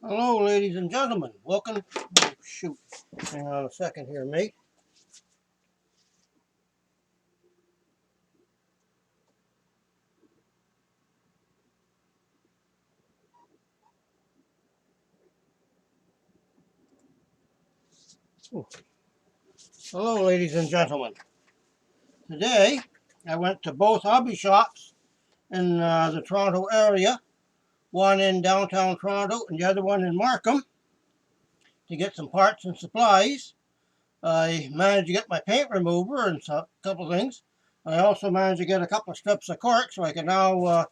Hello, ladies and gentlemen. Welcome. Oh, shoot. Hang on a second here, mate. Ooh. Hello, ladies and gentlemen. Today, I went to both hobby shops in the Toronto area, one in downtown Toronto and the other one in Markham, to get some parts and supplies. I managed to get my paint remover and a couple things. I also managed to get a couple of strips of cork so I can now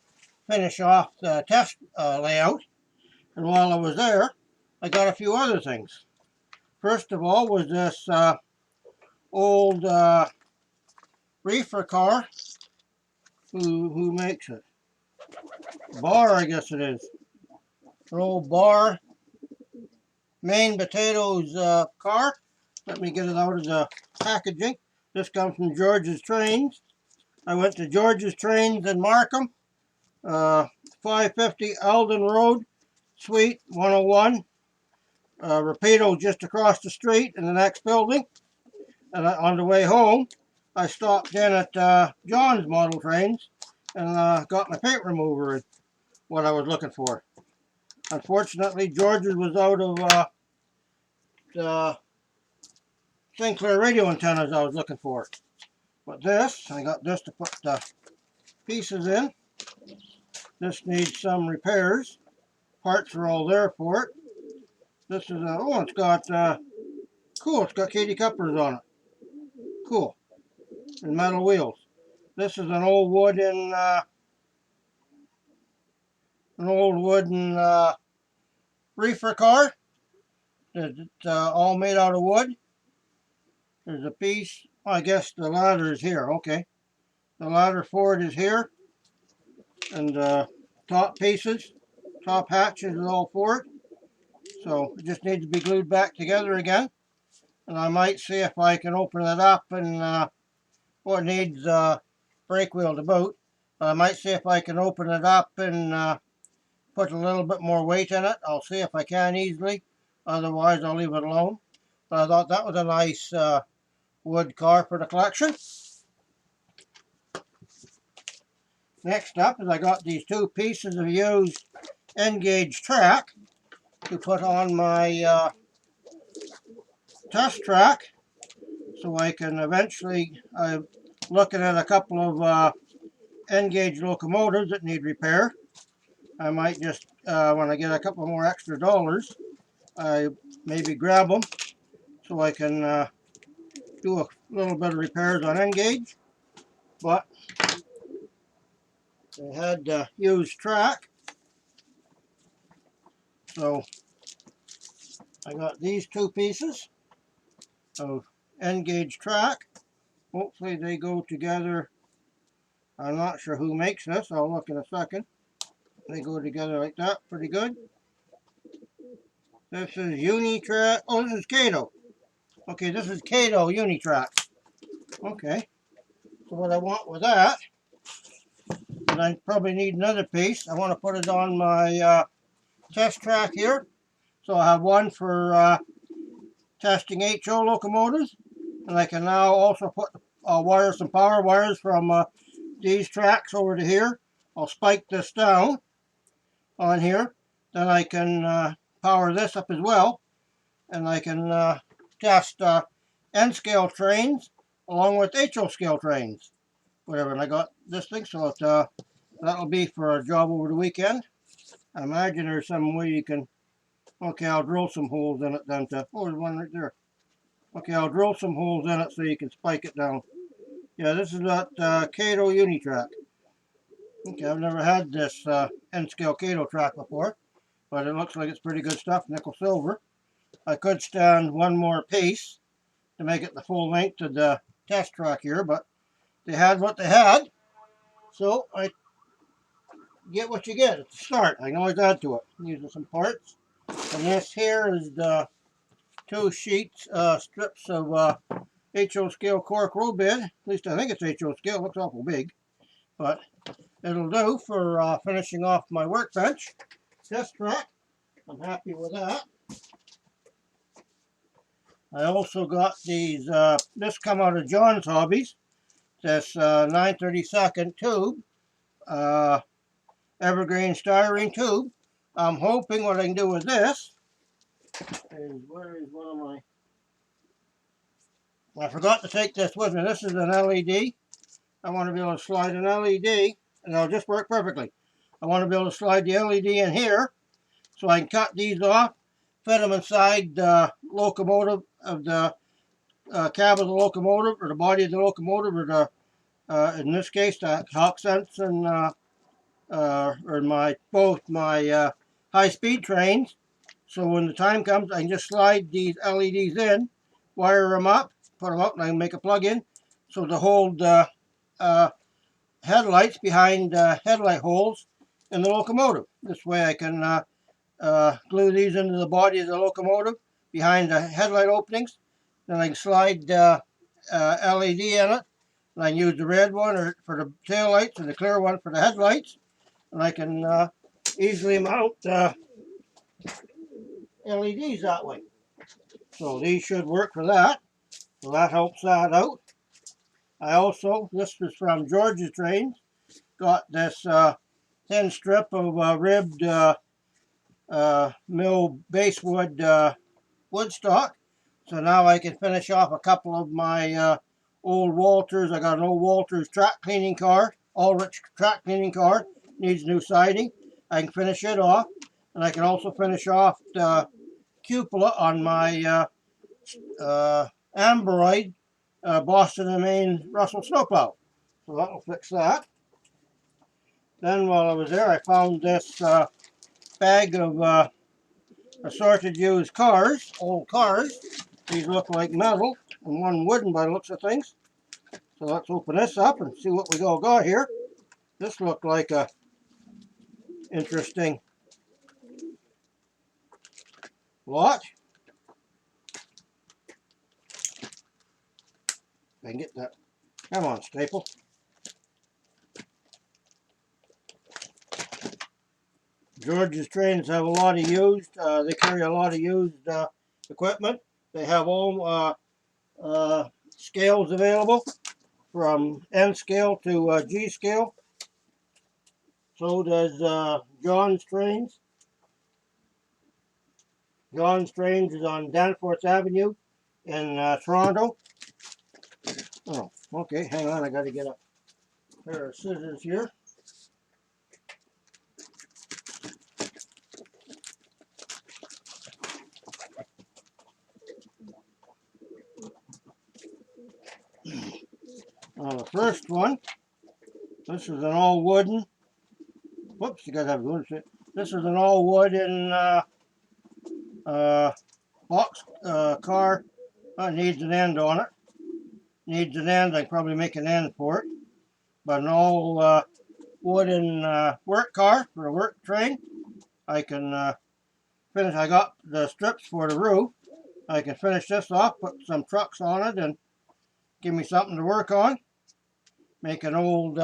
finish off the test layout. And while I was there, I got a few other things. First of all was this old reefer car. Who makes it? Bar, I guess it is. An old Bar Maine Potatoes car. Let me get it out of the packaging. This comes from George's Trains. I went to George's Trains in Markham, 550 Alden Road, Suite 101. Rapido just across the street in the next building. And on the way home, I stopped in at John's Model Trains and got my paint remover and what I was looking for. Unfortunately, George's was out of the Sinclair radio antennas I was looking for. But this, I got this to put the pieces in. This needs some repairs. Parts are all there for it. This is it's got, cool, it's got Katie Cuppers on it. Cool. And metal wheels. This is an old wooden reefer car. It's all made out of wood. There's a piece. I guess the ladder is here. Okay. The ladder for it is here. And top pieces, top hatches is all for it. So it just needs to be glued back together again. And I might see if I can open it up and it needs brake wheel to boot. But I might see if I can open it up and put a little bit more weight in it. I'll see if I can easily. Otherwise, I'll leave it alone. But I thought that was a nice wood car for the collection. Next up is I got these two pieces of used N-gauge track to put on my test track so I can eventually, I'm looking at a couple of N-gauge locomotives that need repair. I might just, when I get a couple more extra dollars, I maybe grab them so I can do a little bit of repairs on N-gauge. But they had used track, so I got these two pieces of N-gauge track. Hopefully they go together. I'm not sure who makes this. I'll look in a second. They go together like that, pretty good. This is Unitrack. Oh, this is Kato. Okay, this is Kato Unitrack. Okay, so what I want with that, and I probably need another piece. I want to put it on my test track here. So I have one for testing HO locomotives, and I can now also put wire some power wires from these tracks over to here. I'll spike this down on here. Then I can power this up as well, and I can test N scale trains along with HO scale trains. Whatever, and I got this thing, so that'll be for a job over the weekend. I imagine there's some way you can. Okay, I'll drill some holes in it then oh, there's one right there. Okay, I'll drill some holes in it so you can spike it down. Yeah, this is that Kato Unitrack. Okay, I've never had this N-scale Kato track before, but it looks like it's pretty good stuff, nickel silver. I could stand one more piece to make it the full length of the test track here, but they had what they had, so I get what you get at the start. I can always add to it using some parts. And this here is the two strips of HO scale cork roll bed. At least I think it's HO scale. It looks awful big, but it'll do for finishing off my workbench test track. I'm happy with that. I also got these, this come out of John's Hobbies, this 9/32 tube, evergreen styrene tube. I'm hoping what I can do with this is, where is one of my, I forgot to take this with me. This is an LED. I want to be able to slide an LED, and it'll just work perfectly. I want to be able to slide the LED in here, so I can cut these off, fit them inside the locomotive of the cab of the locomotive, or the body of the locomotive, or the, in this case, the Hawk Sense and or my both my high-speed trains. So when the time comes, I can just slide these LEDs in, wire them up, put them up, and I can make a plug-in, so to hold headlights behind headlight holes in the locomotive. This way I can glue these into the body of the locomotive behind the headlight openings. Then I can slide LED in it, and I can use the red one for the tail lights and the clear one for the headlights. And I can easily mount LEDs that way. So these should work for that. So that helps that out. I also, this was from George's Trains, got this thin strip of ribbed mill basswood wood stock. So now I can finish off a couple of my old Walters. I got an old Walters track cleaning car, Ulrich track cleaning car, needs new siding. I can finish it off, and I can also finish off the cupola on my Amberoid Boston and Maine Russell snowplow. So that'll fix that. Then while I was there, I found this bag of assorted used cars, old cars. These look like metal and one wooden by the looks of things. So let's open this up and see what we got here. This looked like a interesting lot. If I can get that. Come on, staple. George's Trains have a lot of used, they carry a lot of used equipment. They have all scales available, from N scale to G scale. So does John's Trains. John's Trains is on Danforth Avenue in Toronto. Oh, okay, hang on, I gotta get a pair of scissors here. The first one, this is an all wooden, whoops, you gotta have wood. This is an all wooden box car. It needs an end on it. Needs an end, I can probably make an end for it. But an all wooden work car for a work train. I can finish, I got the strips for the roof. I can finish this off, put some trucks on it, and give me something to work on. Make an old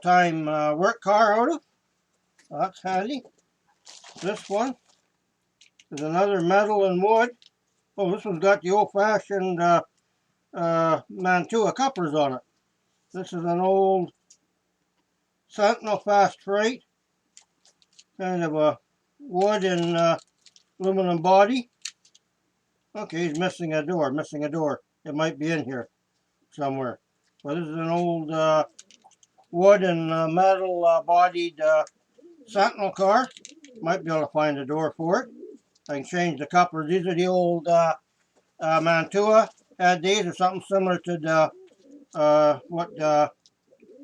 time work car out of. So that's handy. This one is another metal and wood. Oh, this one's got the old-fashioned Mantua couplers on it. This is an old Sentinel Fast Freight. Kind of a wood and aluminum body. Okay, he's missing a door, It might be in here somewhere. But this is an old wood and metal bodied Sentinel car. Might be able to find a door for it. I can change the couplers. These are the old Mantua had these, or something similar to the what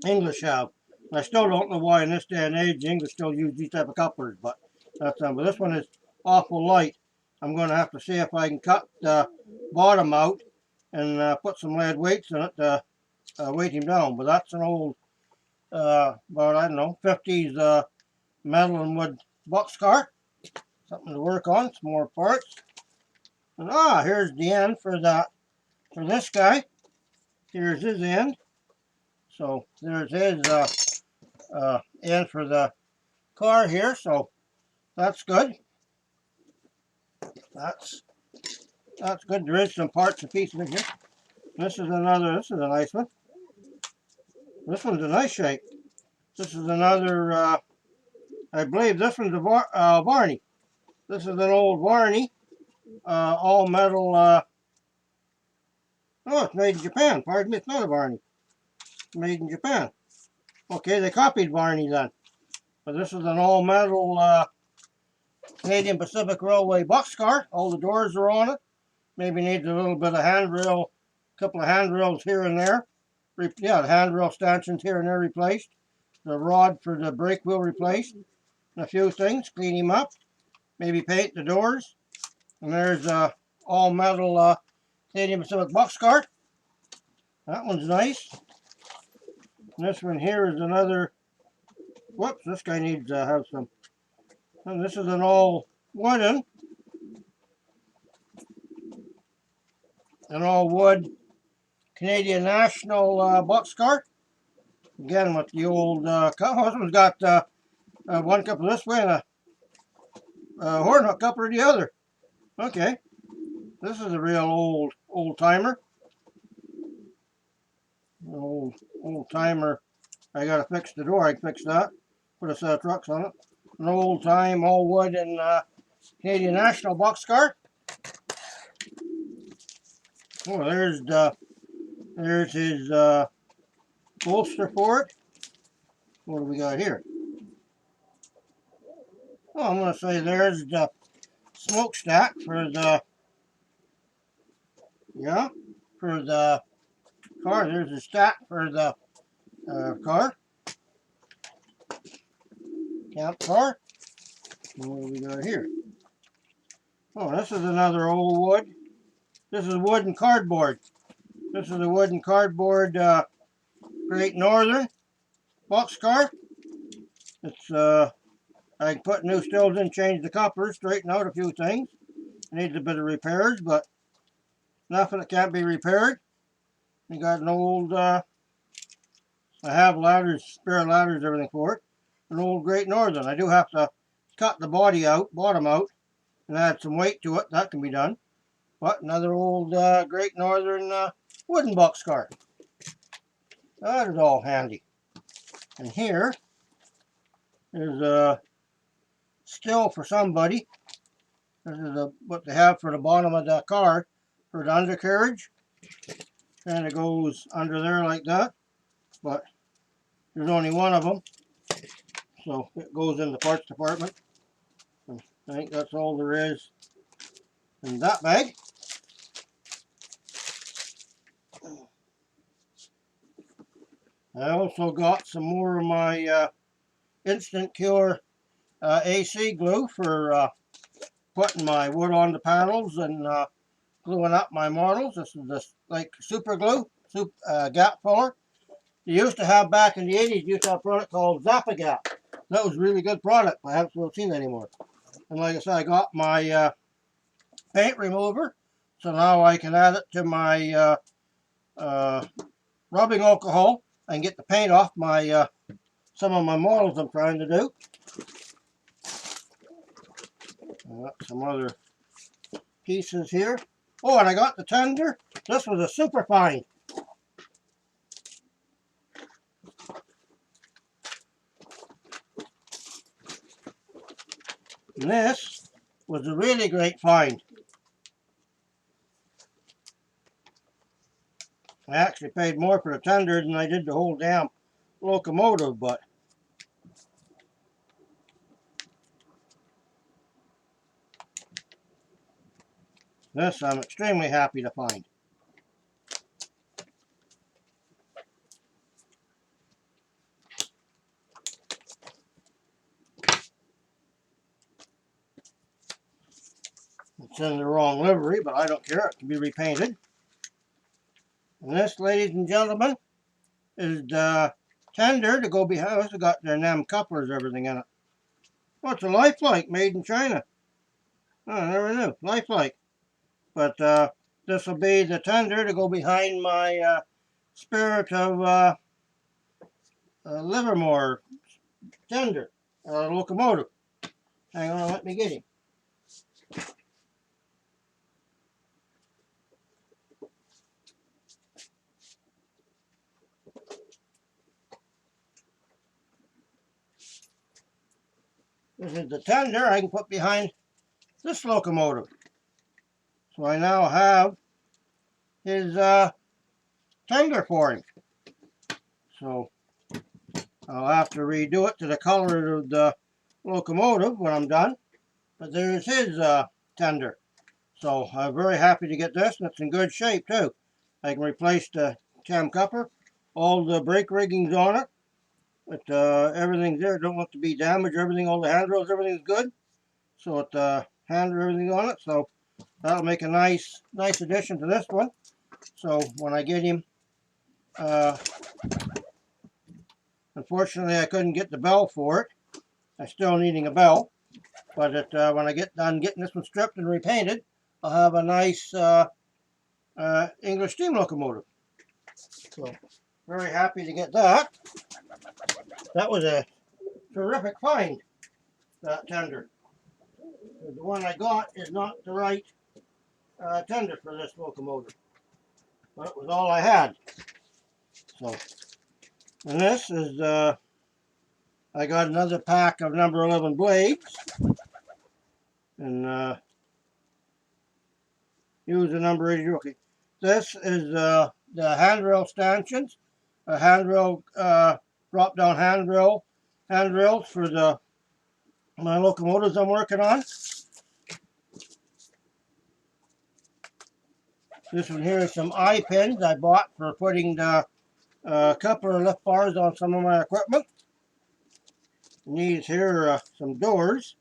English have. I still don't know why in this day and age the English still use these type of couplers, but that's but this one is awful light. I'm going to have to see if I can cut the bottom out and put some lead weights in it to weight him down. But that's an old, about, I don't know, 50s metal and wood boxcar. Something to work on, some more parts. And here's the end for this guy. Here's his end. So there's his end for the car here. So That's good. That's good. There is some parts and pieces in here. This is another. This is a nice one. This one's a nice shape. This is another. I believe this one's a Varney. This is an old Varney, all metal. Oh, it's made in Japan. Pardon me, it's not a Varney. It's made in Japan. Okay, they copied Varney then. But this is an all metal Canadian Pacific Railway boxcar. All the doors are on it. Maybe needs a little bit of handrail, a couple of handrails here and there. Yeah, the handrail stanchions here and there replaced. The rod for the brake wheel replaced. And a few things, clean him up. Maybe paint the doors. And there's a all metal Canadian Pacific boxcar. That one's nice. And this one here is another. Whoops, this guy needs to have some. And this is an all wooden. An all wood Canadian National boxcar. Again with the old husband's got one coupler this way and a horn hook coupler the other. Okay, this is a real old timer. Old timer. I gotta fix the door. I can fix that. Put a set of trucks on it. An old time, all wood and Canadian National boxcar. Oh, there's his bolster for it. What do we got here? Oh, I'm going to say there's the smokestack for the, yeah, for the car. There's a stack for the car. Camp car. And what do we got here? Oh, this is another old wood. This is wood and cardboard. This is a wood and cardboard Great Northern boxcar. It's I can put new stills in, change the couplers, straighten out a few things. It needs a bit of repairs, but nothing that can't be repaired. You got an old, I have ladders, spare ladders, everything for it. An old Great Northern. I do have to cut the body out, bottom out, and add some weight to it. That can be done. But another old Great Northern wooden boxcar. That is all handy. And here is a still for somebody. This is what they have for the bottom of the car for the undercarriage. And it goes under there like that. But there's only one of them. So it goes in the parts department. And I think that's all there is in that bag. I also got some more of my Instant Cure AC glue for putting my wood on the panels and gluing up my models. This is this like super glue, gap filler. You used to have back in the 80s, you used to have a product called Zap-A-Gap. That was a really good product, but I haven't really seen it anymore. And like I said, I got my paint remover, so now I can add it to my rubbing alcohol and get the paint off my some of my models I'm trying to do. I got some other pieces here. Oh, and I got the tender. This was a super find. And this was a really great find. I actually paid more for the tender than I did the whole damn locomotive, but this I'm extremely happy to find. It's in the wrong livery, but I don't care. It can be repainted. And this, ladies and gentlemen, is the tender to go behind. It's got their NEM couplers, everything in it. Oh, it's a Lifelike made in China. Oh, I never knew. Lifelike. But this will be the tender to go behind my Spirit of Livermore tender locomotive. Hang on, let me get him. This is the tender I can put behind this locomotive. So I now have his tender for him. So I'll have to redo it to the color of the locomotive when I'm done. But there's his tender. So I'm very happy to get this, and it's in good shape too. I can replace the cam coupler, all the brake rigging's on it, but everything's there. Don't want to be damaged. Everything, all the handrails, everything's good. So it handrail, everything on it. So that'll make a nice addition to this one. So when I get him, unfortunately I couldn't get the bell for it. I'm still needing a bell, but when I get done getting this one stripped and repainted, I'll have a nice English steam locomotive. So very happy to get that. That was a terrific find, that tender. The one I got is not the right tender for this locomotive, but it was all I had. So, and this is I got another pack of number 11 blades, and use the number 80. Okay, this is the handrail stanchions, a handrail drop down handrails for my locomotives I'm working on. This one here is some eye pins I bought for putting the coupler lift bars on some of my equipment. And these here are some doors.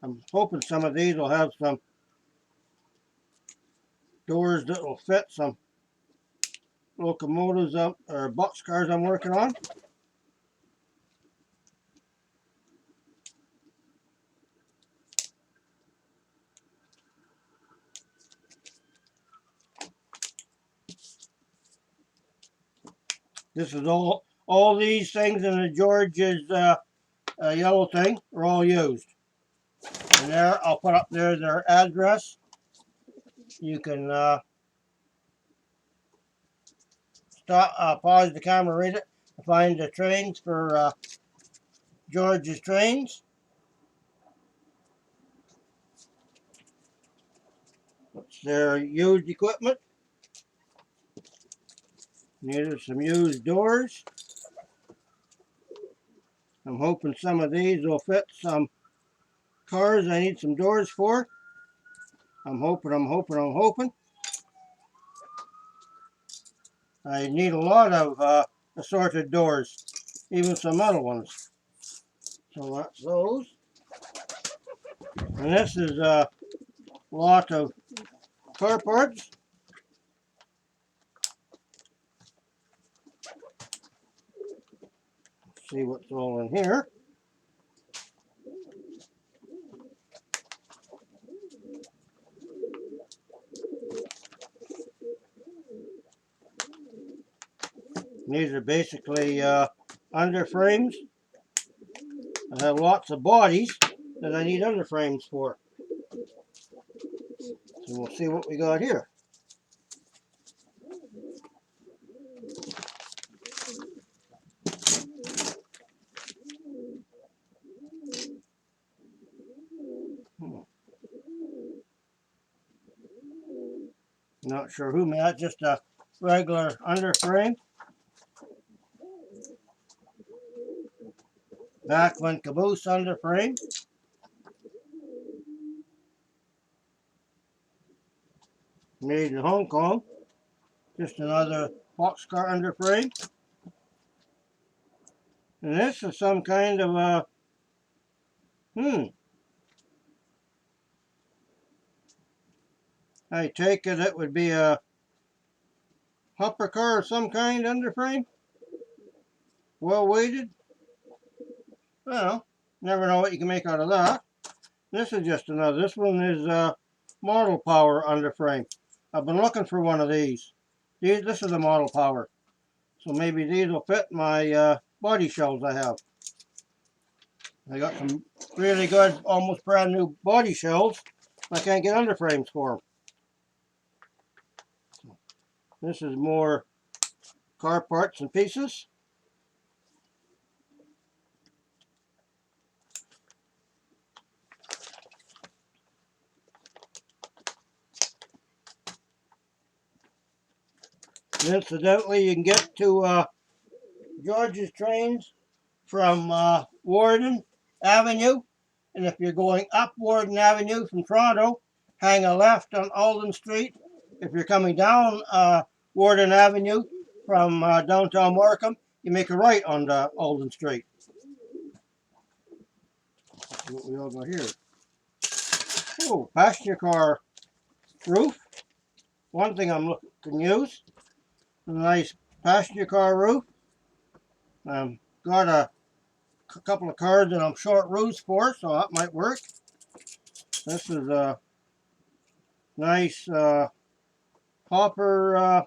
I'm hoping some of these will have some doors that will fit some locomotives up or boxcars I'm working on. This is all these things in the George's yellow thing are all used. And there, I'll put up there their address. You can pause the camera, read it, to find the trains for George's trains. It's their used equipment. Needed some used doors. I'm hoping some of these will fit some cars I need some doors for. I'm hoping. I need a lot of assorted doors, even some metal ones. So that's those. And this is a lot of car parts. Let's see what's all in here. And these are basically underframes. I have lots of bodies that I need underframes for. So we'll see what we got here. Not sure who made that, just a regular underframe. Backlund caboose underframe. Made in Hong Kong. Just another boxcar underframe. And this is some kind of a I take it would be a hopper car of some kind underframe. Well weighted. Well, never know what you can make out of that. This is just another. This one is model power underframe. I've been looking for one of these. This is a model power. So maybe these will fit my body shells I have. I got some really good, almost brand new body shells. I can't get underframes for them. This is more car parts and pieces. And incidentally, you can get to George's Trains from Warden Avenue. And if you're going up Warden Avenue from Toronto, hang a left on Alden Street. If you're coming down Warden Avenue from downtown Markham, you make a right on Alden Street. What we all got here? Oh, passenger car roof. One thing I'm looking to use. A nice passenger car roof. Got a couple of cars that I'm short roofs for, so that might work. This is a nice hopper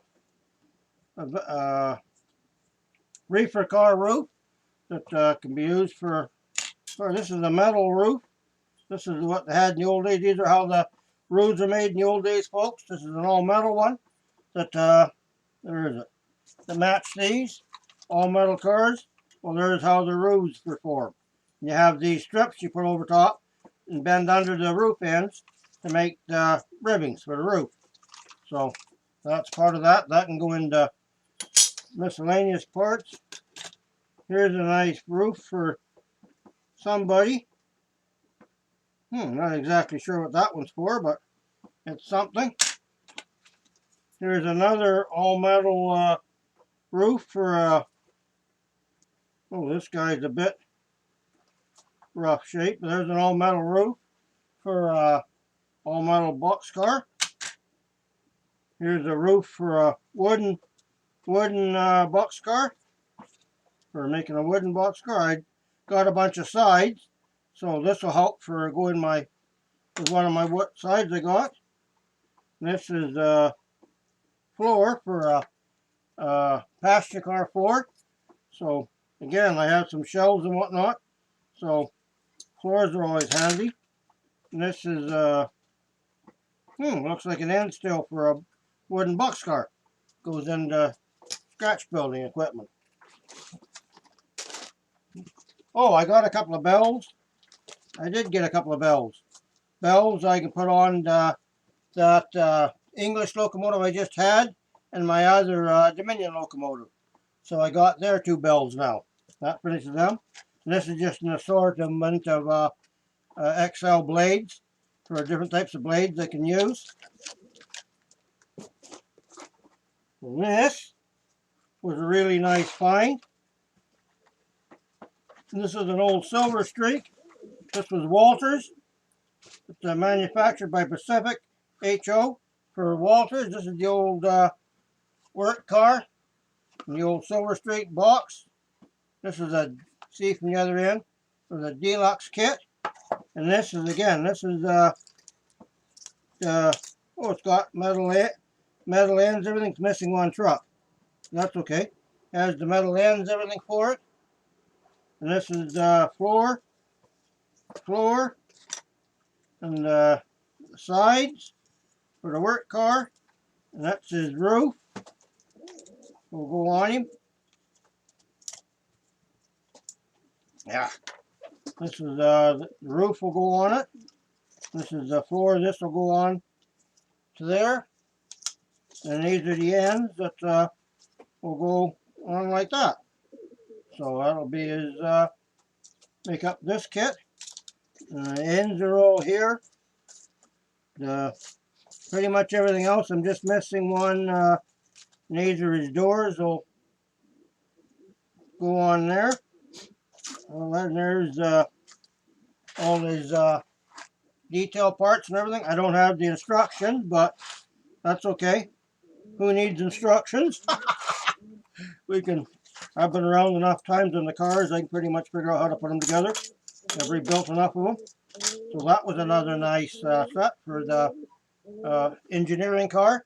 reefer car roof that can be used for. This is a metal roof. This is what they had in the old days. These are how the roofs are made in the old days, folks. This is an all metal one that there is it. To match these all metal cars. Well, there's how the roofs were formed. You have these strips you put over top and bend under the roof ends to make the ribbings for the roof. So that's part of that. That can go into miscellaneous parts. Here's a nice roof for somebody. Not exactly sure what that one's for, but it's something. Here's another all metal roof for oh, this guy's a bit rough shape. There's an all metal roof for all metal boxcar. Here's a roof for a wooden boxcar. For making a wooden boxcar. I got a bunch of sides, so this will help for going with one of my wood sides I got. This is a floor for a passenger car floor. So again, I have some shelves and whatnot, so floors are always handy. And this is looks like an end still for a wooden boxcar. Goes into scratch building equipment. Oh, I got a couple of bells. I did get a couple of bells. Bells I can put on that English locomotive I just had and my other Dominion locomotive. So I got their two bells now. That finishes them. And this is just an assortment of XL blades for different types of blades I can use. And this was a really nice find. And this is an old Silver Streak. This was Walters. It's manufactured by Pacific HO for Walters. This is the old work car. And the old Silver Streak box. This is a, see from the other end, for the deluxe kit. And this is, again, this is oh, it's got metal ends, everything's missing one truck. That's okay. Has the metal ends, everything for it. And this is floor, and sides for the work car. And that's his roof. We'll go on him. Yeah. This is the roof will go on it. This is the floor. This will go on to there. And these are the ends that will go on like that. So that'll be his make up this kit. The ends are all here. Pretty much everything else. I'm just missing one. These are his doors. Will go on there. Well, then there's all his detail parts and everything. I don't have the instructions, but that's okay. Who needs instructions? I've been around enough times in the cars, I can pretty much figure out how to put them together. I've rebuilt enough of them. So that was another nice set for the engineering car.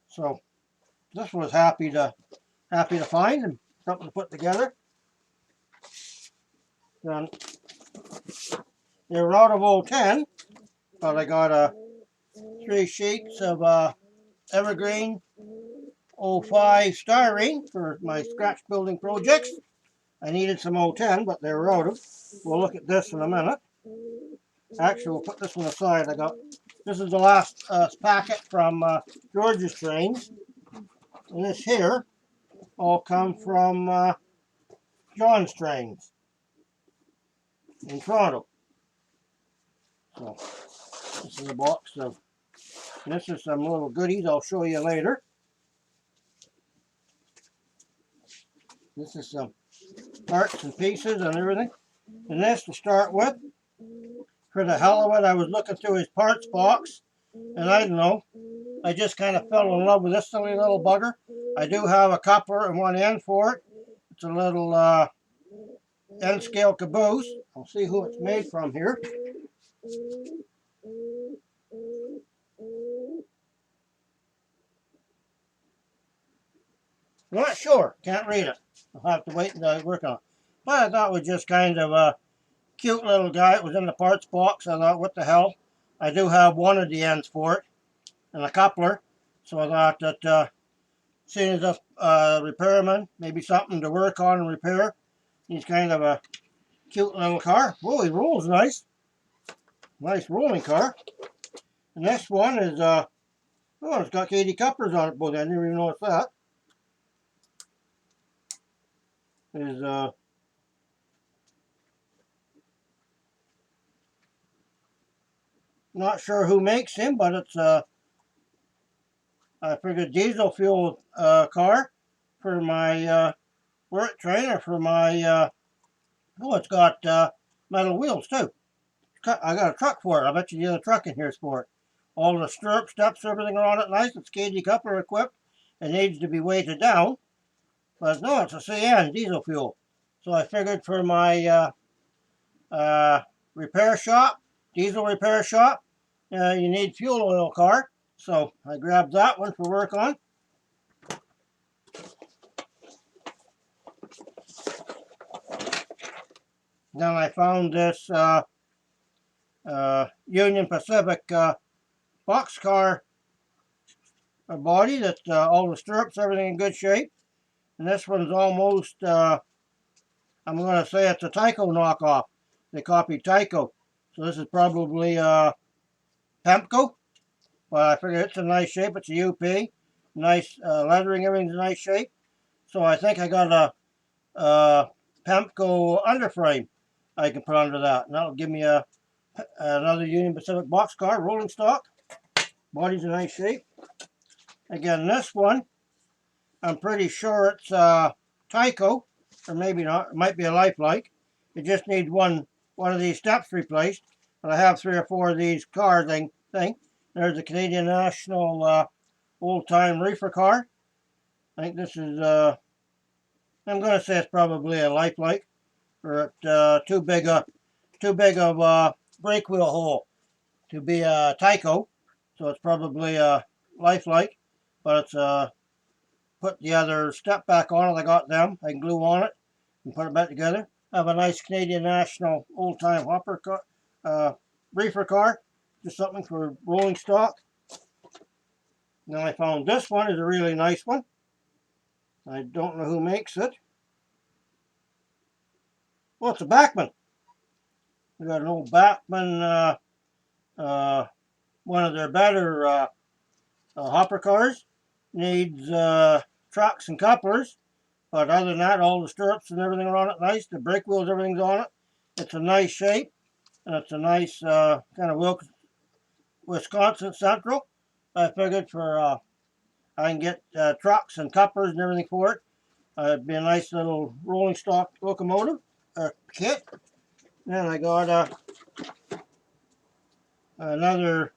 So this was happy to find and something to put together. Then They were out of 010, but I got 3 sheets of Evergreen 05 styrene for my scratch building projects. I needed some 010, but they were out of. We'll look at this in a minute. Actually, we'll put this one aside. This is the last packet from George's trains. And this here all come from John's trains in Toronto. So this is a box of, this is some little goodies I'll show you later. This is some parts and pieces and everything. And this to start with, for the hell of it, I was looking through his parts box, and I don't know, I just kind of fell in love with this silly little bugger. I do have a coupler and one end for it. It's a little end scale caboose. I'll see who it's made from here. Not sure, can't read it. I'll have to wait until I work on it. But I thought it was just kind of a cute little guy. It was in the parts box. I thought, what the hell? I do have one of the ends for it and a coupler. So I thought that seeing as a repairman, maybe something to work on and repair. He's kind of a cute little car. Whoa, he rolls nice. Nice rolling car. And this one is, oh, it's got Katie couplers on it both. I didn't even notice that. Is not sure who makes him, but it's I figured diesel fuel car for my work train, or for my oh, it's got metal wheels too. I got a truck for it. I bet you the other truck in here is for it. All the stirrup steps, everything are on it nice. It's KD coupler equipped. It needs to be weighted down. But no, it's a CN diesel fuel. So I figured for my repair shop, diesel repair shop, you need fuel oil car. So I grabbed that one for work on. Then I found this Union Pacific boxcar body that all the stirrups, everything in good shape. And this one's almost, I'm going to say it's a Tyco knockoff. They copied Tyco. So this is probably Pemco. But I figure it's in nice shape. It's a UP. Nice leathering, everything's in nice shape. So I think I got a Pemco underframe I can put under that. And that'll give me another Union Pacific boxcar, rolling stock. Body's in nice shape. Again, this one, I'm pretty sure it's Tyco, or maybe not. It might be a Lifelike. It just needs one of these steps replaced. But I have 3 or 4 of these car thing. There's a Canadian National old-time reefer car. I think this is, I'm going to say it's probably a Lifelike. Or too big of brake wheel hole to be a Tyco. So it's probably a Lifelike. But it's put the other step back on it. I got them. I can glue on it and put it back together. I have a nice Canadian National old-time hopper car, reefer car. Just something for rolling stock. Then I found this one is a really nice one. I don't know who makes it. Well, it's a Bachmann. We got an old Bachmann, one of their better hopper cars. Needs trucks and couplers, but other than that, all the stirrups and everything are on it nice. The brake wheels, everything's on it. It's a nice shape, and it's a nice kind of Wisconsin Central. I figured for I can get trucks and couplers and everything for it. It'd be a nice little rolling stock locomotive kit. Then I got another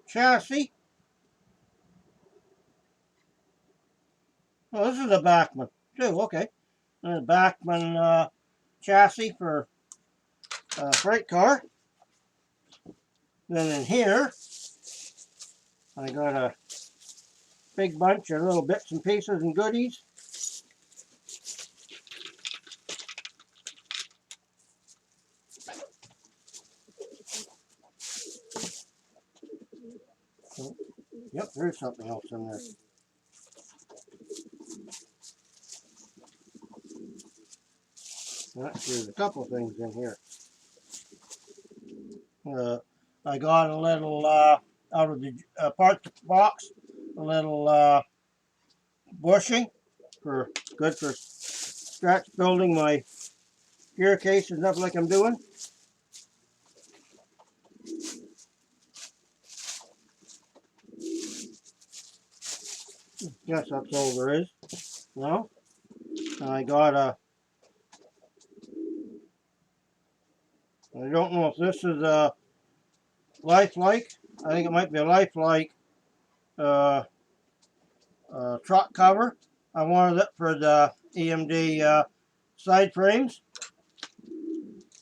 chassis. Oh, this is a Bachmann too. Okay, a Bachmann chassis for a freight car. Then in here, I got a big bunch of little bits and pieces and goodies. Yep, there's something else in there. There's a couple things in here. I got a little out of the part box, a little bushing for good for scratch building my gear case and stuff like I'm doing. Guess that's all there is. No, I got a. I don't know if this is a lifelike. I think it might be a lifelike truck cover. I wanted it for the EMD side frames.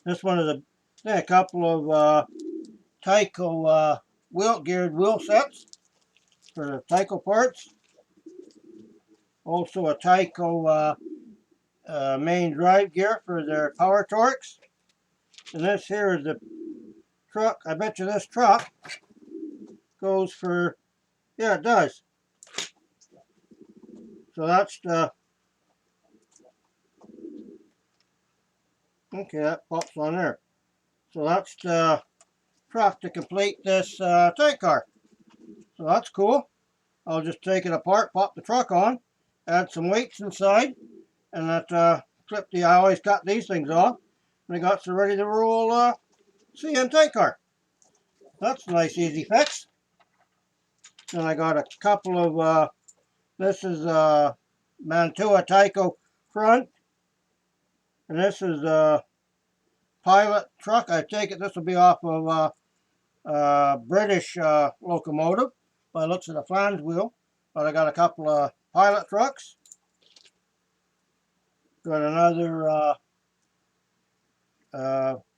This one is a couple of Tyco geared wheel sets for the Tyco parts. Also a Tyco main drive gear for their power torques. And this here is the truck. I bet you this truck goes for, yeah, it does. So that's the, okay, that pops on there. So that's the truck to complete this tank car. So that's cool. I'll just take it apart, pop the truck on, add some weights inside, and that clip I always cut these things off. And I got so ready to roll CM tank car. That's a nice easy fix. And I got a couple of, this is Mantua Tyco front. And this is a pilot truck. I take it this will be off of British locomotive by the looks of the flange wheel. But I got a couple of pilot trucks. Got another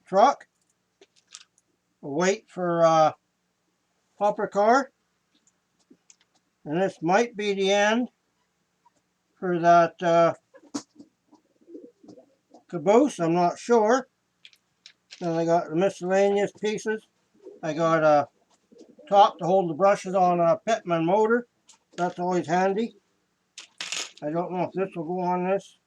truck. A weight for hopper car. And this might be the end for that caboose. I'm not sure. Then I got the miscellaneous pieces. I got a top to hold the brushes on a Pitman motor. That's always handy. I don't know if this will go on this.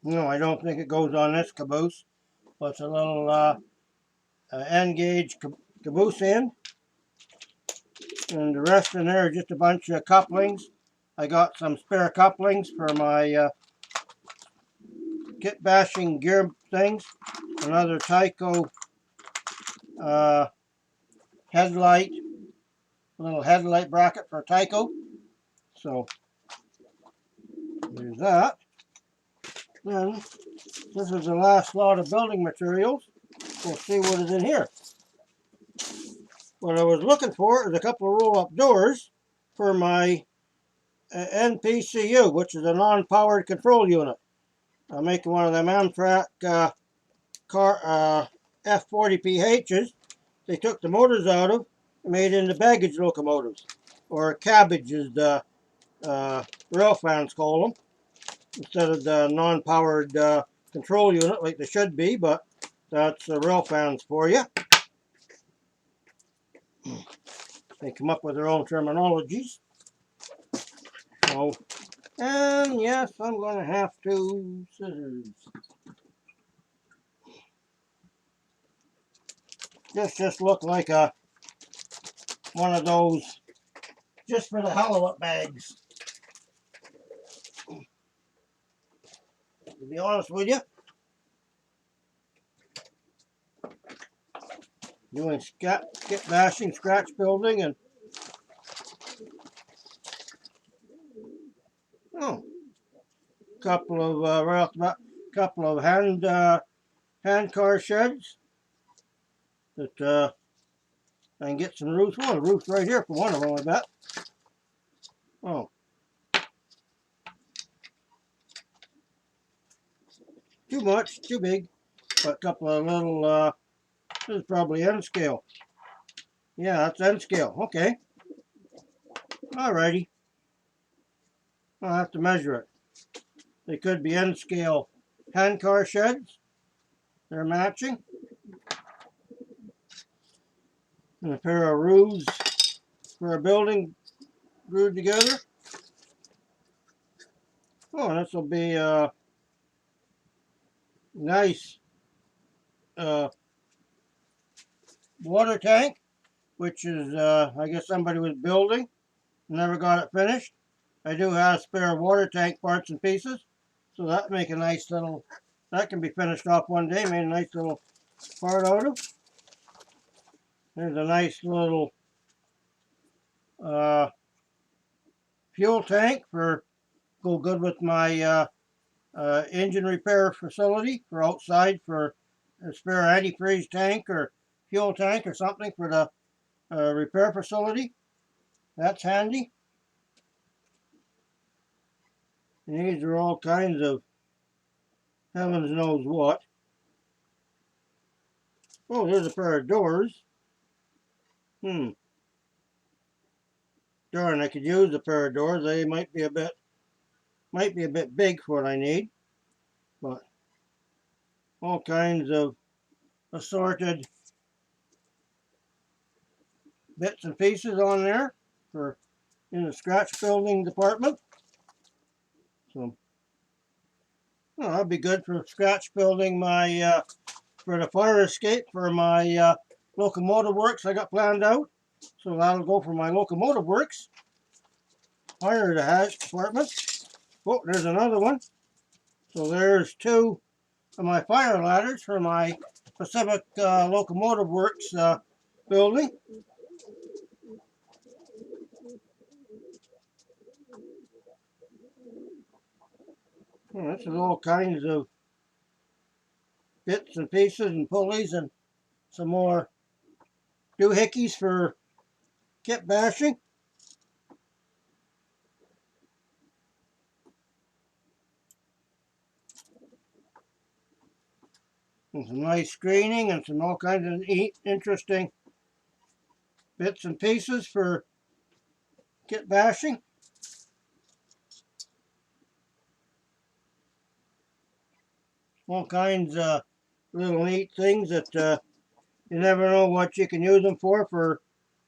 No, I don't think it goes on this caboose. But it's a little end gauge caboose end. And the rest in there are just a bunch of couplings. I got some spare couplings for my kit bashing gear things. Another Tyco headlight, little headlight bracket for Tyco. So there's that. Then this is the last lot of building materials. We'll see what is in here. What I was looking for is a couple of roll-up doors for my NPCU, which is a non-powered control unit. I'm making one of them Amtrak car F40PHs. They took the motors out of and made into baggage locomotives, or cabbage as the rail fans call them, instead of the non-powered control unit like they should be, but that's rail fans for you. They come up with their own terminologies. So, and yes, I'm going to have to scissors. This just looked like one of those just for the hell of it bags. To be honest with you, doing skit bashing, scratch building, and couple of couple of hand car sheds that I can get some roofs. Well, the roof's right here for one of them, I bet. Oh. Too much, too big. but a couple of little, this is probably N scale. Yeah, that's N scale. Okay. Alrighty. I'll have to measure it. They could be N scale hand car sheds. They're matching. And a pair of roofs for a building glued together. Oh, this will be a nice water tank, which is, I guess somebody was building, never got it finished. I do have spare water tank parts and pieces, so that make a nice little, that can be finished off one day, made a nice little part out of. There's a nice little fuel tank for, go good with my engine repair facility for outside, for a spare antifreeze tank or fuel tank or something for the repair facility. That's handy. And these are all kinds of heavens knows what. Oh, there's a pair of doors. Darn, I could use a pair of doors. They might be a bit big for what I need. But all kinds of assorted bits and pieces on there for in the scratch building department. So well, that'll be good for scratch building my for the fire escape for my locomotive works I got planned out. So that'll go for my locomotive works. Fire the hatch department. Oh, there's another one. So there's two of my fire ladders for my Pacific Locomotive Works building. Well, this is all kinds of bits and pieces and pulleys and some more doohickeys for kit bashing. And some nice screening and some all kinds of interesting bits and pieces for kit bashing. All kinds of little neat things that you never know what you can use them for.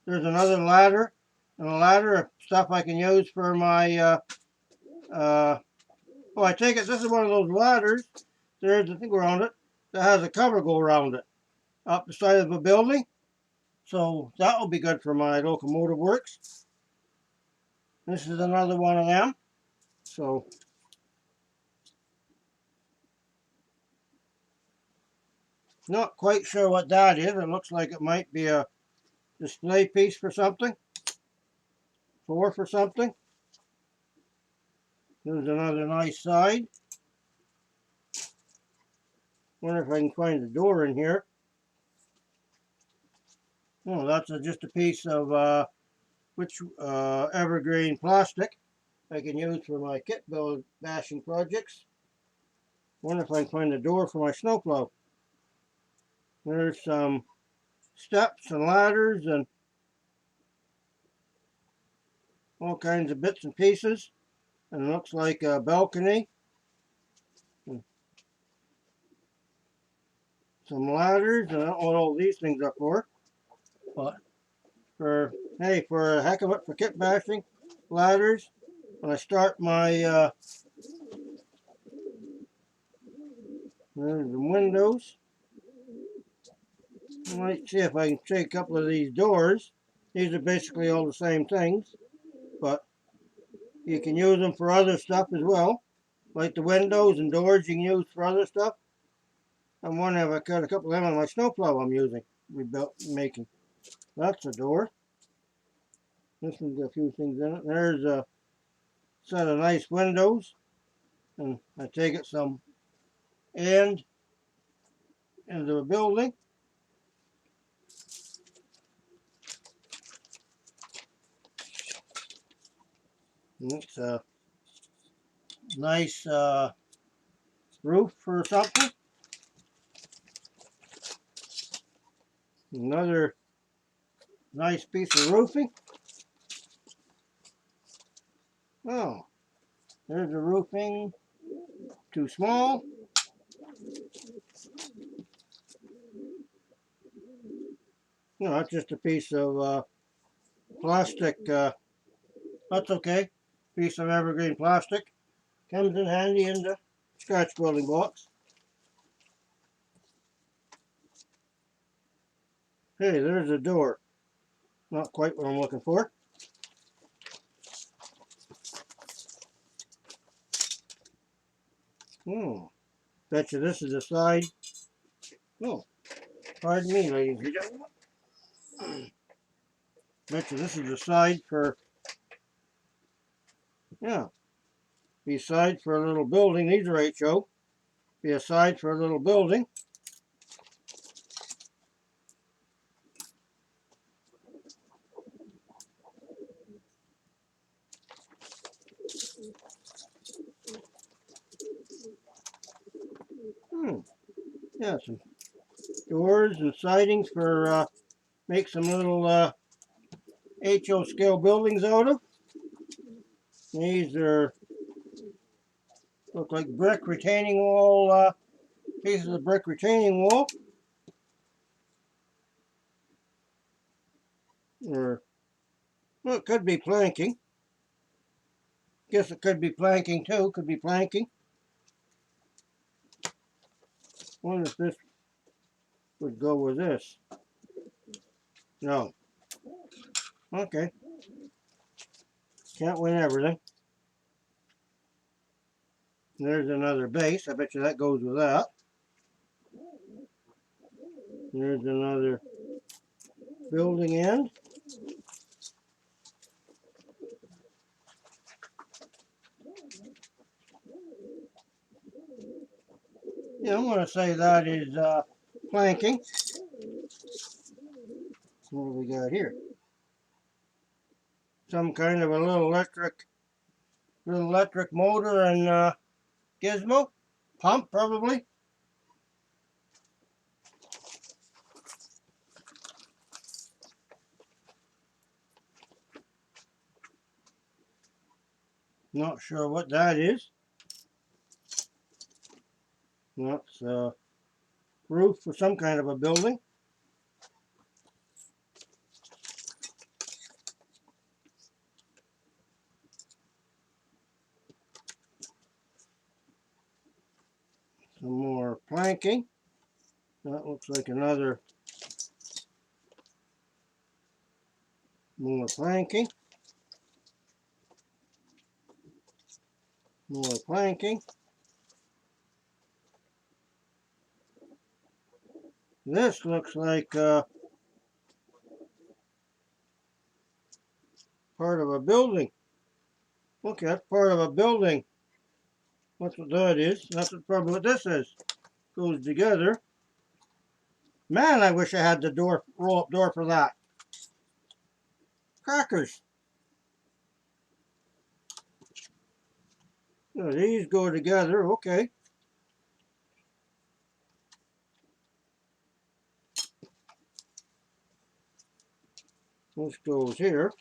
There's another ladder, and a ladder of stuff I can use for my oh, I take it this is one of those ladders. There's a thing around it that has a cover go around it up the side of a building. So that will be good for my locomotive works. This is another one of them. So not quite sure what that is. It looks like it might be a display piece for something. For something. There's another nice side. Wonder if I can find the door in here. Oh, that's just a piece of evergreen plastic I can use for my kit build bashing projects. Wonder if I can find the door for my snowplow. There's some steps and ladders and all kinds of bits and pieces. And it looks like a balcony. Some ladders. I don't know what all these things are for. But hey, for a heck of it, for kit bashing, ladders. When I start my there's the windows. I might see if I can take a couple of these doors. These are basically all the same things, but you can use them for other stuff as well. Like the windows and doors you can use for other stuff. I'm wondering if I cut a couple of them on my snowplow I'm using, making. That's a door. This one's got a few things in it. There's a set of nice windows. And I take it some end into a building. And it's a nice roof or something. Another nice piece of roofing. Oh, there's the roofing. Too small. No, it's just a piece of plastic. That's okay. Piece of evergreen plastic. Comes in handy in the scratch building box. Hey, there's a door. Not quite what I'm looking for. Hmm. Bet you this is the side. Oh, pardon me, ladies and gentlemen. Bet you this is the side for, yeah, be a side for a little building. These are HO. Be a side for a little building. Hmm. Yeah, some doors and sidings for make some little HO scale buildings out of. These are look like brick retaining wall pieces of brick retaining wall. Or well, it could be planking. Guess it could be planking too. Could be planking. Wonder if this would go with this. No. Okay. Can't win everything. There's another base. I bet you that goes with that. There's another building end. Yeah, I'm going to say that is planking. What do we got here? Some kind of a little electric motor and gizmo. Pump, probably. Not sure what that is. That's a roof for some kind of a building. Some more planking. That looks like another more planking. More planking. This looks like part of a building. Okay, that's part of a building. That's what that is. That's probably what this is. Goes together. Man, I wish I had the door, roll-up door for that. Crackers. So these go together. Okay. This goes here.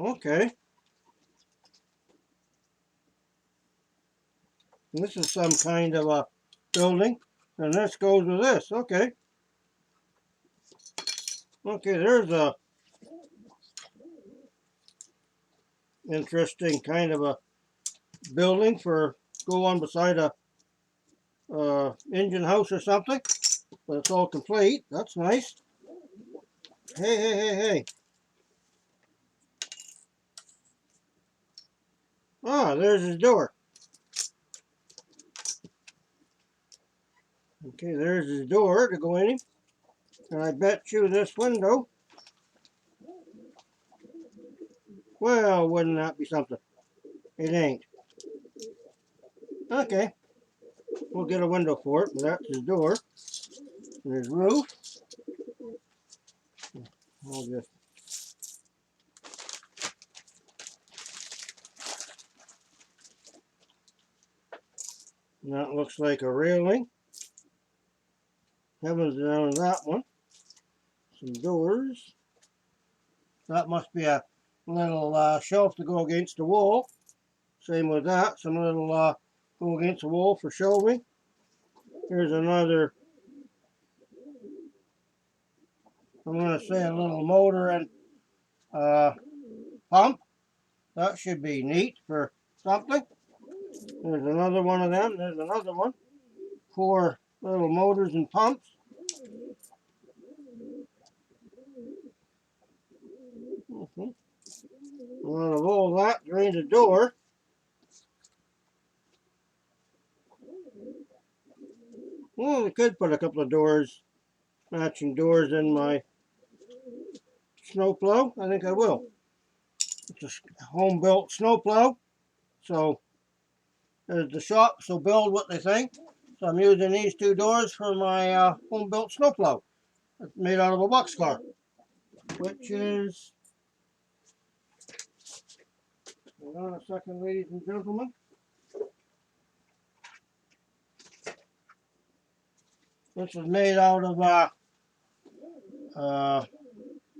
Okay. And this is some kind of a building. And this goes with this. Okay. Okay, there's a interesting kind of a building for go on beside a engine house or something. But it's all complete. That's nice. Hey, hey, hey, hey. Ah, there's his door. Okay, there's his door to go in. And I bet you this window. Well, wouldn't that be something? It ain't. Okay, we'll get a window for it, but that's his door. And his roof. I'll just... That looks like a railing. Heavens down that one. some doors. That must be a little shelf to go against the wall. Same with that, some little go against the wall for shelving. Here's another, I'm going to say a little motor and pump. That should be neat for something. There's another one of them. There's another one. 4 little motors and pumps. Out of all that, drain the door. Well, we could put a couple of doors, matching doors in my snowplow. I think I will. It's a home-built snowplow, so there's the shop, so build what they think. So I'm using these 2 doors for my home-built snowplow. It's made out of a boxcar, which is, hold on a second, ladies and gentlemen. This is made out of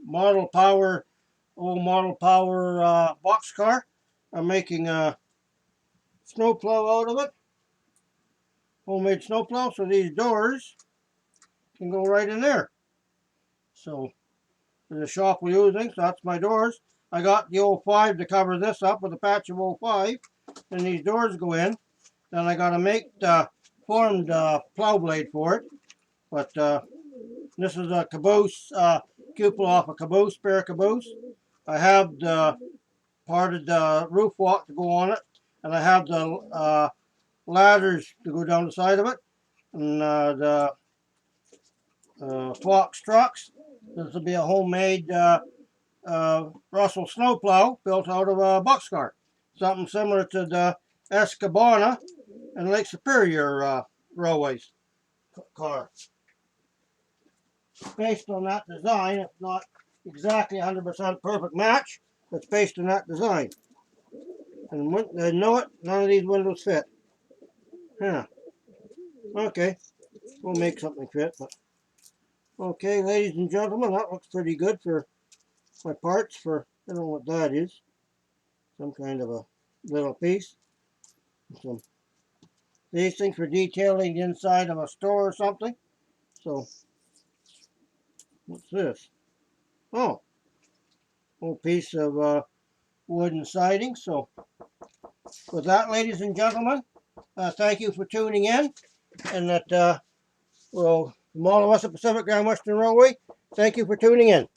Model Power, old Model Power boxcar. I'm making a snowplow out of it. Homemade snowplow, so these doors can go right in there. So there's a shop we're using, so that's my doors. I got the 05 to cover this up with a patch of 05, and these doors go in. Then I got to make the formed plow blade for it. But this is a caboose, cupola off a caboose, spare caboose. I have the parted roof walk to go on it, and I have the ladders to go down the side of it, and the Fox trucks. This will be a homemade Russell snowplow built out of a boxcar. Something similar to the Escabana and Lake Superior railways car. Based on that design, it's not exactly 100% perfect match, but it's based on that design. And I know it, none of these windows fit. Huh. Okay, we'll make something fit. But okay, ladies and gentlemen, that looks pretty good for my parts. For I don't know what that is. Some kind of a little piece. Some these things for detailing the inside of a store or something. So what's this? Oh, whole piece of wooden siding. So with that, ladies and gentlemen, thank you for tuning in, and that well, from all of us at Pacific Grand Western Railway, thank you for tuning in.